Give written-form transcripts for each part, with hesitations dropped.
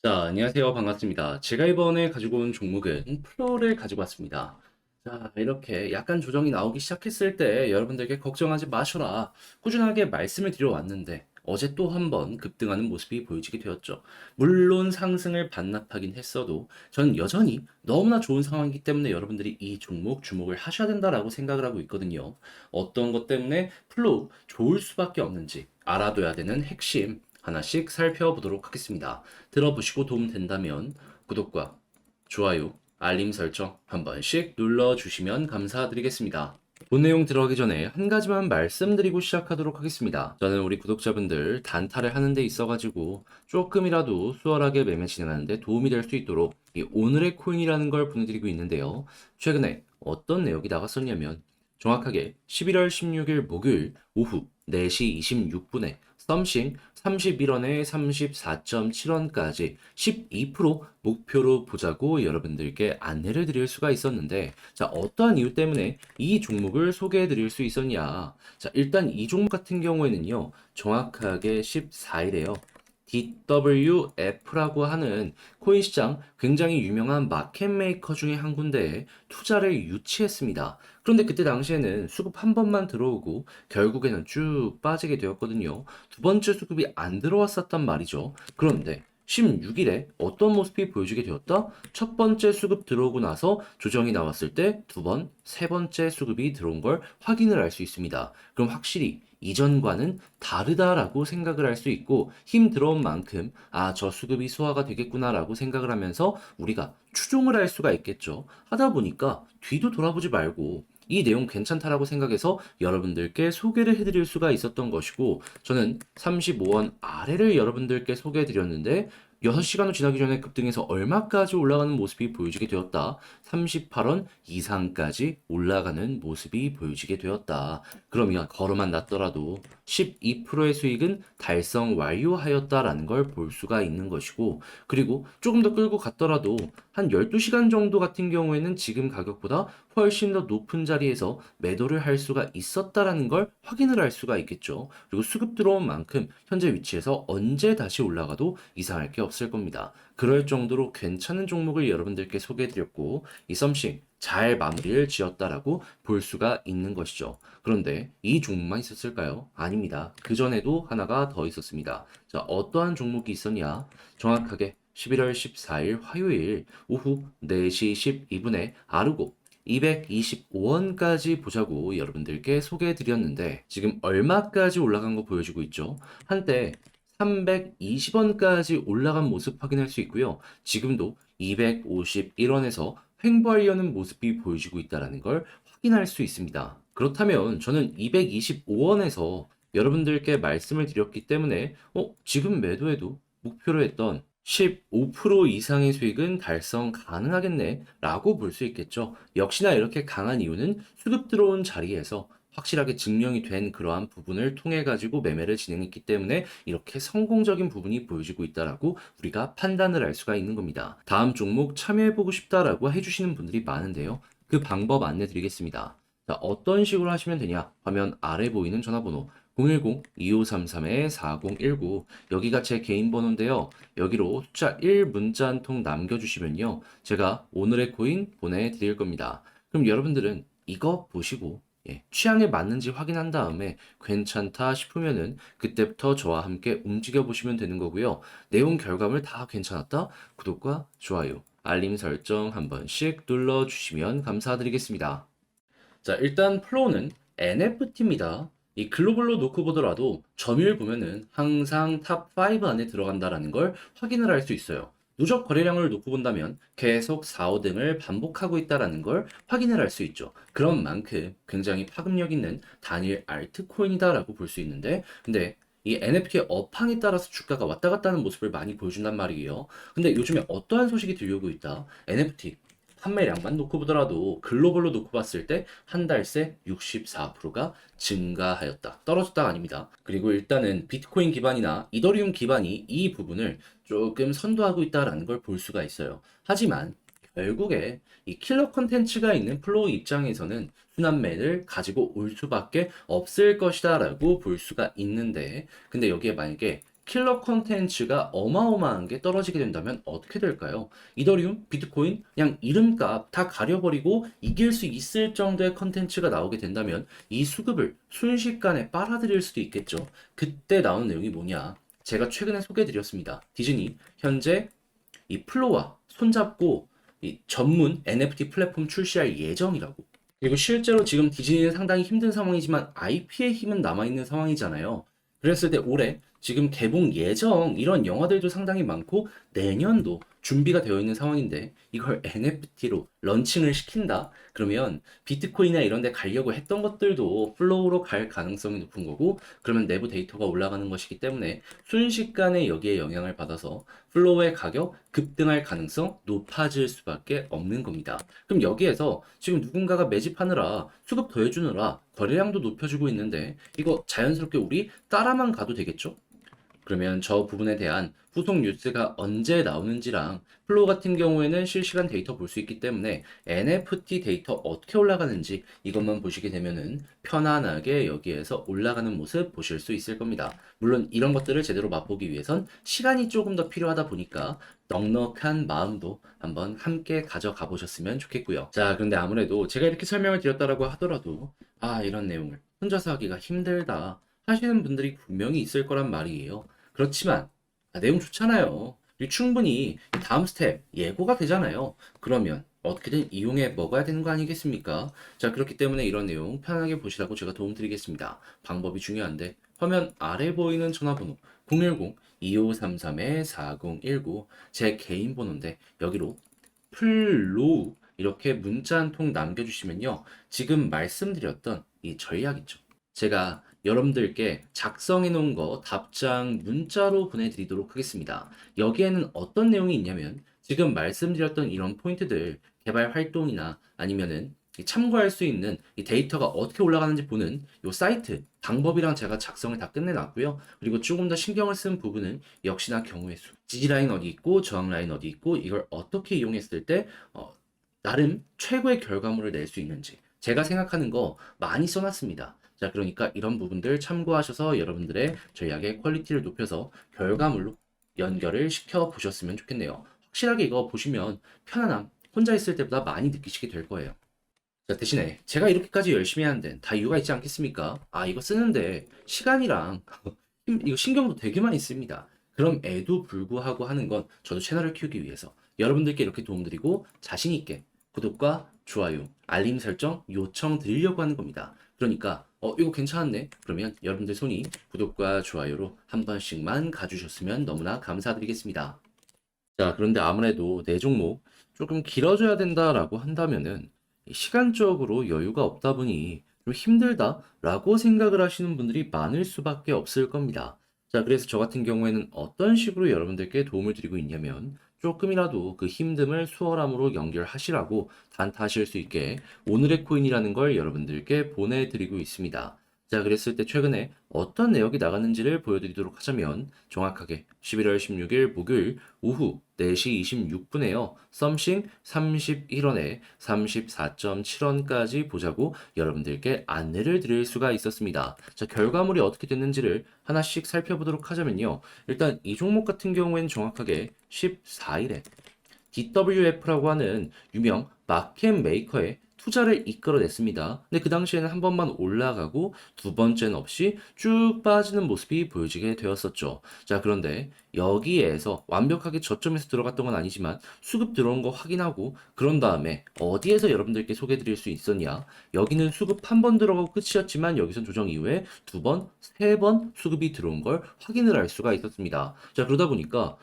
자, 안녕하세요. 반갑습니다. 제가 이번에 가지고 온 종목은 플로어를 가지고 왔습니다. 자, 이렇게 약간 조정이 나오기 시작했을 때 여러분들께 걱정하지 마셔라. 꾸준하게 말씀을 드려왔는데 어제 또 한 번 급등하는 모습이 보여지게 되었죠. 물론 상승을 반납하긴 했어도 전 여전히 너무나 좋은 상황이기 때문에 여러분들이 이 종목 주목을 하셔야 된다라고 생각을 하고 있거든요. 어떤 것 때문에 플로우 좋을 수밖에 없는지 알아둬야 되는 핵심 하나씩 살펴보도록 하겠습니다. 들어보시고 도움 된다면 구독과 좋아요, 알림 설정 한 번씩 눌러주시면 감사드리겠습니다. 본 내용 들어가기 전에 한 가지만 말씀드리고 시작하도록 하겠습니다. 저는 우리 구독자분들 단타를 하는 데 있어가지고 조금이라도 수월하게 매매 진행하는 데 도움이 될 수 있도록 이 오늘의 코인이라는 걸 보내드리고 있는데요. 최근에 어떤 내역이 나갔었냐면 정확하게 11월 16일 목요일 오후 4시 26분에 썸씽 31원에 34.7원까지 12% 목표로 보자고 여러분들께 안내를 드릴 수가 있었는데, 자, 어떠한 이유 때문에 이 종목을 소개해 드릴 수 있었냐? 자, 일단 이 종목 같은 경우에는요, 정확하게 14일에요. DWF라고 하는 코인 시장 굉장히 유명한 마켓 메이커 중에 한 군데에 투자를 유치했습니다. 그런데 그때 당시에는 수급 한 번만 들어오고 결국에는 쭉 빠지게 되었거든요. 두 번째 수급이 안 들어왔었단 말이죠. 그런데 16일에 어떤 모습이 보여지게 되었다? 첫 번째 수급 들어오고 나서 조정이 나왔을 때 두 번, 세 번째 수급이 들어온 걸 확인을 할 수 있습니다. 그럼 확실히 이전과는 다르다라고 생각을 할 수 있고, 힘 들어온 만큼 저 수급이 소화가 되겠구나라고 생각을 하면서 우리가 추종을 할 수가 있겠죠. 하다 보니까 뒤도 돌아보지 말고 이 내용 괜찮다라고 생각해서 여러분들께 소개를 해드릴 수가 있었던 것이고, 저는 35원 아래를 여러분들께 소개해드렸는데 6시간도 지나기 전에 급등해서 얼마까지 올라가는 모습이 보여지게 되었다. 38원 이상까지 올라가는 모습이 보여지게 되었다. 그러면 걸어만 놨더라도 12%의 수익은 달성 완료하였다라는 걸 볼 수가 있는 것이고, 그리고 조금 더 끌고 갔더라도 한 12시간 정도 같은 경우에는 지금 가격보다 훨씬 더 높은 자리에서 매도를 할 수가 있었다라는 걸 확인을 할 수가 있겠죠. 그리고 수급 들어온 만큼 현재 위치에서 언제 다시 올라가도 이상할 게 없을 겁니다. 그럴 정도로 괜찮은 종목을 여러분들께 소개해드렸고, 이 썸씽 잘 마무리를 지었다라고 볼 수가 있는 것이죠. 그런데 이 종목만 있었을까요? 아닙니다. 그전에도 하나가 더 있었습니다. 자, 어떠한 종목이 있었냐? 정확하게 11월 14일 화요일 오후 4시 12분에 아르고 225원까지 보자고 여러분들께 소개해 드렸는데, 지금 얼마까지 올라간 거 보여주고 있죠? 한때 320원까지 올라간 모습 확인할 수 있고요. 지금도 251원에서 횡보하려는 모습이 보여지고 있다는 걸 확인할 수 있습니다. 그렇다면 저는 225원에서 여러분들께 말씀을 드렸기 때문에 지금 매도해도 목표로 했던 15% 이상의 수익은 달성 가능하겠네 라고 볼 수 있겠죠. 역시나 이렇게 강한 이유는 수급 들어온 자리에서 확실하게 증명이 된 그러한 부분을 통해 가지고 매매를 진행했기 때문에 이렇게 성공적인 부분이 보여지고 있다라고 우리가 판단을 할 수가 있는 겁니다. 다음 종목 참여해보고 싶다라고 해주시는 분들이 많은데요. 그 방법 안내 드리겠습니다. 자, 어떤 식으로 하시면 되냐? 화면 아래 보이는 전화번호 010-2533-4019, 여기가 제 개인 번호인데요. 여기로 숫자 1 문자 한 통 남겨주시면요, 제가 오늘의 코인 보내드릴 겁니다. 그럼 여러분들은 이거 보시고 취향에 맞는지 확인한 다음에 괜찮다 싶으면은 그때부터 저와 함께 움직여 보시면 되는 거고요. 내용 결과물 다 괜찮았다? 구독과 좋아요, 알림 설정 한 번씩 눌러주시면 감사드리겠습니다. 자, 일단 플로우는 NFT입니다. 이 글로벌로 놓고 보더라도 점유율 보면은 항상 탑 5 안에 들어간다라는 걸 확인을 할 수 있어요. 누적 거래량을 놓고 본다면 계속 4, 5등을 반복하고 있다라는 걸 확인을 할 수 있죠. 그런 만큼 굉장히 파급력 있는 단일 알트코인이다라고 볼 수 있는데, 근데 이 NFT의 업황에 따라서 주가가 왔다 갔다 하는 모습을 많이 보여준단 말이에요. 근데 요즘에 어떠한 소식이 들려오고 있다? NFT 판매량만 놓고 보더라도 글로벌로 놓고 봤을 때 한 달 새 64%가 증가하였다. 떨어졌다가 아닙니다. 그리고 일단은 비트코인 기반이나 이더리움 기반이 이 부분을 조금 선도하고 있다라는 걸 볼 수가 있어요. 하지만 결국에 이 킬러 콘텐츠가 있는 플로우 입장에서는 순환매를 가지고 올 수밖에 없을 것이다라고 볼 수가 있는데, 근데 여기에 만약에 킬러 콘텐츠가 어마어마한 게 떨어지게 된다면 어떻게 될까요? 이더리움, 비트코인, 그냥 이름값 다 가려버리고 이길 수 있을 정도의 콘텐츠가 나오게 된다면 이 수급을 순식간에 빨아들일 수도 있겠죠. 그때 나온 내용이 뭐냐? 제가 최근에 소개해드렸습니다. 디즈니 현재 이 플로와 손잡고 이 전문 NFT 플랫폼 출시할 예정이라고. 그리고 실제로 지금 디즈니는 상당히 힘든 상황이지만 IP의 힘은 남아있는 상황이잖아요. 그랬을 때 올해 지금 개봉 예정 이런 영화들도 상당히 많고 내년도 준비가 되어 있는 상황인데 이걸 NFT로 런칭을 시킨다? 그러면 비트코인이나 이런 데 가려고 했던 것들도 플로우로 갈 가능성이 높은 거고 그러면 내부 데이터가 올라가는 것이기 때문에 순식간에 여기에 영향을 받아서 플로우의 가격 급등할 가능성 높아질 수밖에 없는 겁니다. 그럼 여기에서 지금 누군가가 매집하느라 수급 더해주느라 거래량도 높여주고 있는데 이거 자연스럽게 우리 따라만 가도 되겠죠? 그러면 저 부분에 대한 후속 뉴스가 언제 나오는지랑 플로우 같은 경우에는 실시간 데이터 볼 수 있기 때문에 NFT 데이터 어떻게 올라가는지 이것만 보시게 되면은 편안하게 여기에서 올라가는 모습 보실 수 있을 겁니다. 물론 이런 것들을 제대로 맛보기 위해선 시간이 조금 더 필요하다 보니까 넉넉한 마음도 한번 함께 가져가 보셨으면 좋겠고요. 자, 그런데 아무래도 제가 이렇게 설명을 드렸다라고 하더라도 이런 내용을 혼자서 하기가 힘들다 하시는 분들이 분명히 있을 거란 말이에요. 그렇지만 내용 좋잖아요. 그리고 충분히 다음 스텝 예고가 되잖아요. 그러면 어떻게든 이용해 먹어야 되는 거 아니겠습니까? 자, 그렇기 때문에 이런 내용 편하게 보시라고 제가 도움드리겠습니다. 방법이 중요한데 화면 아래 보이는 전화번호 010-2533-4019 제 개인 번호인데 여기로 플로우 이렇게 문자 한 통 남겨주시면요. 지금 말씀드렸던 이 전략 있죠. 제가 여러분들께 작성해 놓은 거 답장 문자로 보내드리도록 하겠습니다. 여기에는 어떤 내용이 있냐면 지금 말씀드렸던 이런 포인트들 개발 활동이나 아니면은 참고할 수 있는 이 데이터가 어떻게 올라가는지 보는 이 사이트 방법이랑 제가 작성을 다 끝내놨고요. 그리고 조금 더 신경을 쓴 부분은 역시나 경우의 수, 지지 라인 어디 있고 저항 라인 어디 있고 이걸 어떻게 이용했을 때 나름 최고의 결과물을 낼 수 있는지 제가 생각하는 거 많이 써놨습니다. 자, 그러니까 이런 부분들 참고하셔서 여러분들의 전략의 퀄리티를 높여서 결과물로 연결을 시켜 보셨으면 좋겠네요. 확실하게 이거 보시면 편안함, 혼자 있을 때보다 많이 느끼시게 될 거예요. 자, 대신에 제가 이렇게까지 열심히 하는 데는 다 이유가 있지 않겠습니까? 이거 쓰는데 시간이랑 이거 신경도 되게 많이 씁니다. 그럼에도 불구하고 하는 건 저도 채널을 키우기 위해서 여러분들께 이렇게 도움드리고 자신 있게 구독과 좋아요, 알림 설정 요청 드리려고 하는 겁니다. 그러니까 이거 괜찮네. 그러면 여러분들 손이 구독과 좋아요로 한 번씩만 가주셨으면 너무나 감사드리겠습니다. 자, 그런데 아무래도 내 종목 조금 길어져야 된다라고 한다면은 시간적으로 여유가 없다 보니 좀 힘들다라고 생각을 하시는 분들이 많을 수밖에 없을 겁니다. 자, 그래서 저 같은 경우에는 어떤 식으로 여러분들께 도움을 드리고 있냐면 조금이라도 그 힘듦을 수월함으로 연결하시라고 단타하실 수 있게 오늘의 코인이라는 걸 여러분들께 보내드리고 있습니다. 자, 그랬을 때 최근에 어떤 내역이 나갔는지를 보여드리도록 하자면 정확하게 11월 16일 목요일 오후 4시 26분에요. 썸씽 31원에 34.7원까지 보자고 여러분들께 안내를 드릴 수가 있었습니다. 자, 결과물이 어떻게 됐는지를 하나씩 살펴보도록 하자면요. 일단 이 종목 같은 경우에는 정확하게 14일에 DWF라고 하는 유명 마켓 메이커의 투자를 이끌어냈습니다. 근데 그 당시에는 한 번만 올라가고 두 번째는 없이 쭉 빠지는 모습이 보여지게 되었었죠. 자, 그런데 여기에서 완벽하게 저점에서 들어갔던 건 아니지만 수급 들어온 거 확인하고 그런 다음에 어디에서 여러분들께 소개해 드릴 수 있었냐? 여기는 수급 한 번 들어가고 끝이었지만 여기선 조정 이후에 두 번, 세 번 수급이 들어온 걸 확인을 할 수가 있었습니다. 자, 그러다 보니까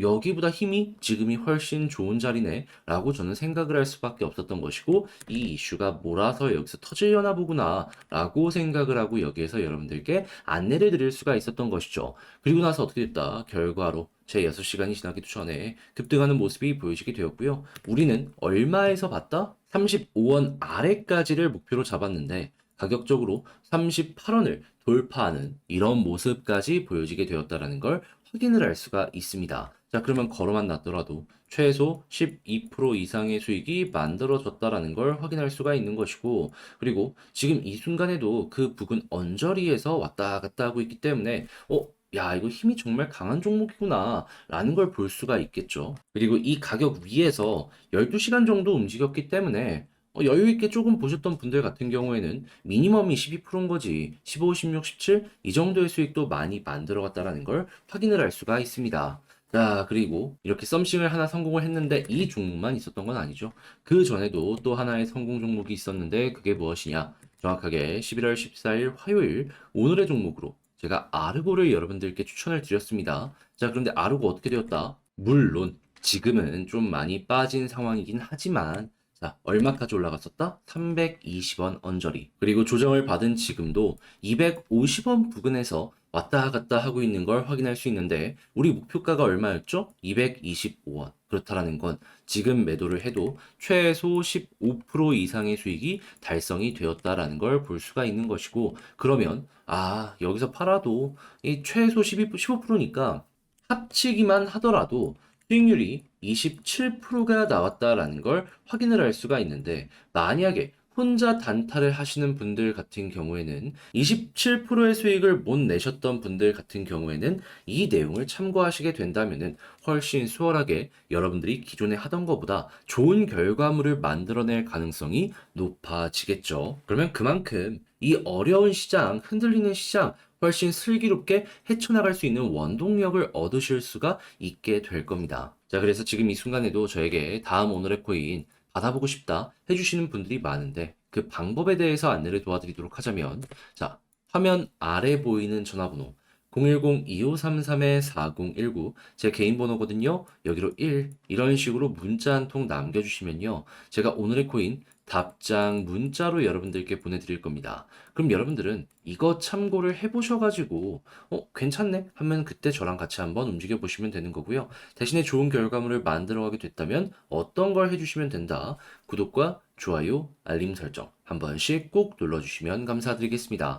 여기보다 힘이 지금이 훨씬 좋은 자리네 라고 저는 생각을 할 수밖에 없었던 것이고 이 이슈가 몰아서 여기서 터지려나 보구나 라고 생각을 하고 여기에서 여러분들께 안내를 드릴 수가 있었던 것이죠. 그리고 나서 어떻게 됐다? 결과로 제 6시간이 지나기도 전에 급등하는 모습이 보여지게 되었고요. 우리는 얼마에서 봤다? 35원 아래까지를 목표로 잡았는데 가격적으로 38원을 돌파하는 이런 모습까지 보여지게 되었다라는 걸 확인을 할 수가 있습니다. 자, 그러면 걸어만 놨더라도 최소 12% 이상의 수익이 만들어졌다라는 걸 확인할 수가 있는 것이고, 그리고 지금 이 순간에도 그 부근 언저리에서 왔다 갔다 하고 있기 때문에, 야, 이거 힘이 정말 강한 종목이구나 라는 걸 볼 수가 있겠죠. 그리고 이 가격 위에서 12시간 정도 움직였기 때문에 여유 있게 조금 보셨던 분들 같은 경우에는 미니멈이 12%인 거지 15, 16, 17 이 정도의 수익도 많이 만들어갔다라는 걸 확인을 할 수가 있습니다. 자, 그리고 이렇게 썸씽을 하나 성공을 했는데 이 종목만 있었던 건 아니죠. 그 전에도 또 하나의 성공 종목이 있었는데 그게 무엇이냐? 정확하게 11월 14일 화요일 오늘의 종목으로 제가 아르고를 여러분들께 추천을 드렸습니다. 자, 그런데 아르고 어떻게 되었다? 물론 지금은 좀 많이 빠진 상황이긴 하지만 자, 얼마까지 올라갔었다? 320원 언저리. 그리고 조정을 받은 지금도 250원 부근에서 왔다 갔다 하고 있는 걸 확인할 수 있는데 우리 목표가가 얼마였죠? 225원. 그렇다라는 건 지금 매도를 해도 최소 15% 이상의 수익이 달성이 되었다라는 걸 볼 수가 있는 것이고 그러면 여기서 팔아도 이 최소 15%니까 합치기만 하더라도 수익률이 27%가 나왔다라는 걸 확인을 할 수가 있는데 만약에 혼자 단타를 하시는 분들 같은 경우에는 27%의 수익을 못 내셨던 분들 같은 경우에는 이 내용을 참고하시게 된다면은 훨씬 수월하게 여러분들이 기존에 하던 것보다 좋은 결과물을 만들어낼 가능성이 높아지겠죠. 그러면 그만큼 이 어려운 시장, 흔들리는 시장 훨씬 슬기롭게 헤쳐나갈 수 있는 원동력을 얻으실 수가 있게 될 겁니다. 자, 그래서 지금 이 순간에도 저에게 다음 오늘의 코인 받아보고 싶다 해주시는 분들이 많은데 그 방법에 대해서 안내를 도와드리도록 하자면 자, 화면 아래 보이는 전화번호 010-2533-4019 제 개인 번호거든요. 여기로 1 이런 식으로 문자 한 통 남겨주시면요. 제가 오늘의 코인 답장 문자로 여러분들께 보내드릴 겁니다. 그럼 여러분들은 이거 참고를 해보셔가지고 괜찮네 하면 그때 저랑 같이 한번 움직여 보시면 되는 거고요. 대신에 좋은 결과물을 만들어가게 됐다면 어떤 걸 해주시면 된다. 구독과 좋아요, 알림 설정 한 번씩 꼭 눌러주시면 감사드리겠습니다.